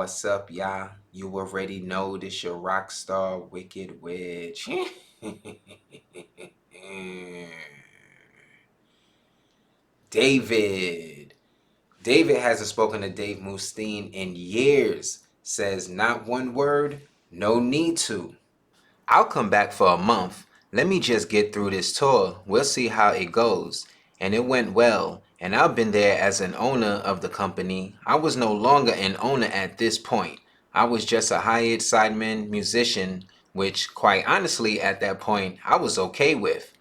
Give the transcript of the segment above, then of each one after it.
What's up, y'all? You already know this your Rockstar Wicked Witch. David. David hasn't spoken to Dave Mustaine in years. Says not one word, no need to. I'll come back for a month. Let me just get through this tour. We'll see how it goes. And it went well. And I've been there as an owner of the company. I was no longer an owner at this point. I was just a hired sideman musician, which quite honestly at that point I was okay with.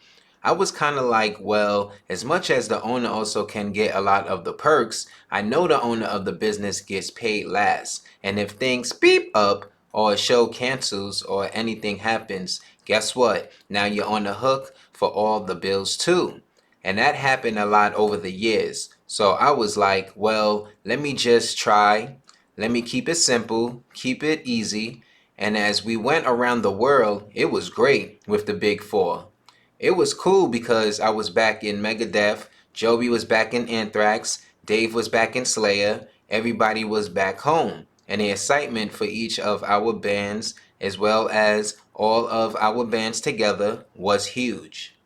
I was kind of like, well, as much as the owner also can get a lot of the perks, I know the owner of the business gets paid last. And if things beep up, or a show cancels, or anything happens, guess what? Now you're on the hook for all the bills too. And that happened a lot over the years. So I was like, well, let me just try. Let me keep it simple, keep it easy. And as we went around the world, it was great with the Big Four. It was cool because I was back in Megadeth, Joby was back in Anthrax, Dave was back in Slayer, everybody was back home. And the excitement for each of our bands, as well as all of our bands together, was huge.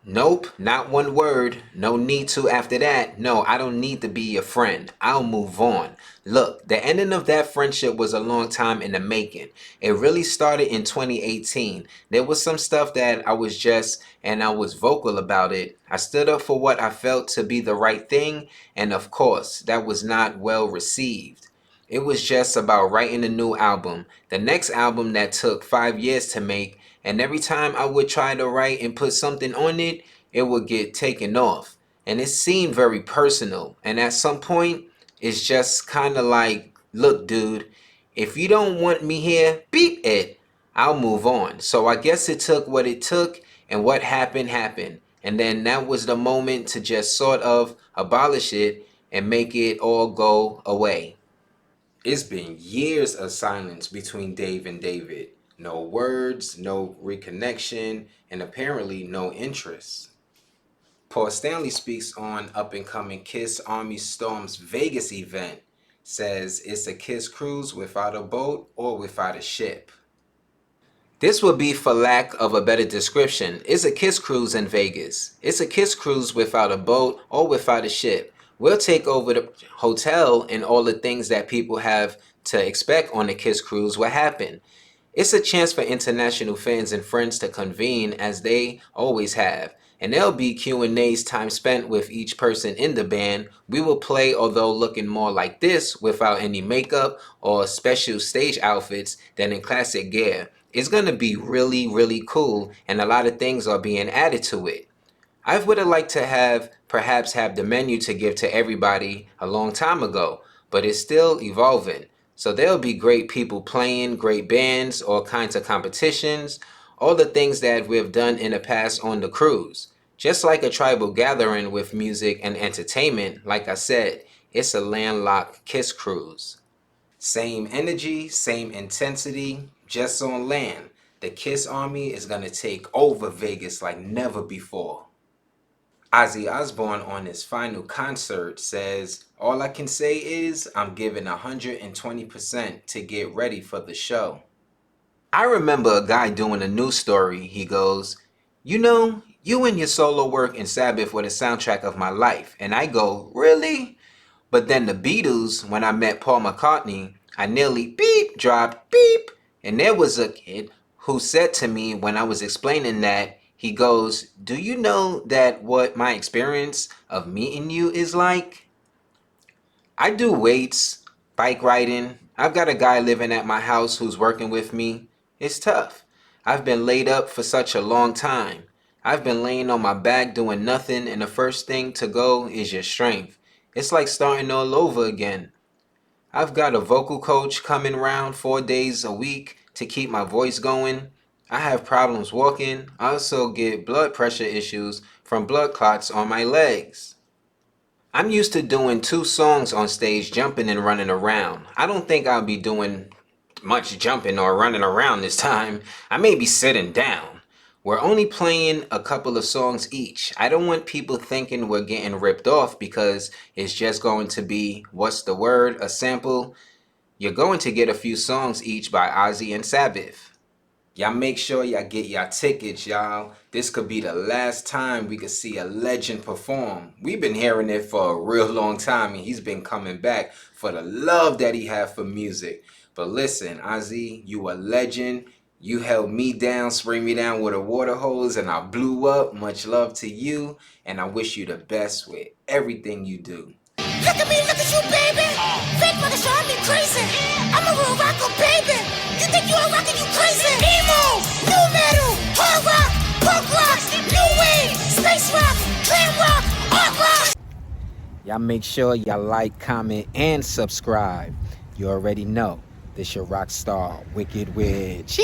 Nope, not one word. No need to after that. No, I don't need to be your friend. I'll move on. Look, the ending of that friendship was a long time in the making. It really started in 2018. There was some stuff that I was vocal about it. I stood up for what I felt to be the right thing, and of course, that was not well received. It was just about writing a new album. The next album that took 5 years to make, and every time I would try to write and put something on it, it would get taken off. And it seemed very personal. And at some point, it's just kind of like, look, dude, if you don't want me here, beep it. I'll move on. So I guess it took what it took, and what happened, happened. And then that was the moment to just sort of abolish it and make it all go away. It's been years of silence between Dave and David. No words, no reconnection, and apparently no interest. Paul Stanley speaks on up and coming Kiss Army Storm's Vegas event. Says it's a Kiss cruise without a boat or without a ship. This would be for lack of a better description. It's a Kiss cruise in Vegas. It's a Kiss cruise without a boat or without a ship. We'll take over the hotel, and all the things that people have to expect on a Kiss cruise will happen. It's a chance for international fans and friends to convene as they always have. And there'll be Q&As time spent with each person in the band. We will play, although looking more like this without any makeup or special stage outfits than in classic gear. It's going to be really, really cool, and a lot of things are being added to it. I would have liked to have perhaps have the menu to give to everybody a long time ago, but it's still evolving. So there'll be great people playing, great bands, all kinds of competitions, all the things that we've done in the past on the cruise. Just like a tribal gathering with music and entertainment, like I said, it's a landlocked Kiss cruise. Same energy, same intensity, just on land. The Kiss Army is gonna take over Vegas like never before. Ozzy Osbourne on his final concert says, all I can say is I'm giving 120% to get ready for the show. I remember a guy doing a news story. He goes, you know, you and your solo work in Sabbath were the soundtrack of my life. And I go, really? But then the Beatles, when I met Paul McCartney, I nearly beep, dropped beep. And there was a kid who said to me when I was explaining that, he goes, do you know that what my experience of meeting you is like? I do weights, bike riding. I've got a guy living at my house who's working with me. It's tough. I've been laid up for such a long time. I've been laying on my back doing nothing, and the first thing to go is your strength. It's like starting all over again. I've got a vocal coach coming around 4 days a week to keep my voice going. I have problems walking. I also get blood pressure issues from blood clots on my legs. I'm used to doing 2 songs on stage, jumping and running around. I don't think I'll be doing much jumping or running around this time. I may be sitting down. We're only playing a couple of songs each. I don't want people thinking we're getting ripped off because it's just going to be, what's the word, a sample. You're going to get a few songs each by Ozzy and Sabbath. Y'all make sure y'all get y'all tickets, y'all. This could be the last time we could see a legend perform. We've been hearing it for a real long time, and he's been coming back for the love that he had for music. But listen, Ozzy, you a legend. You held me down, sprayed me down with a water hose, and I blew up. Much love to you, and I wish you the best with everything you do. Look at me, look at you, baby. Fake mother showing me crazy. I'm a real rocker, baby. You think you're rockin', you crazy. Emo, new metal, hard rock, punk rock, new wave, space rock, glam rock, art rock. Y'all make sure y'all like, comment, and subscribe. You already know this your Rockstar Wicked Witch.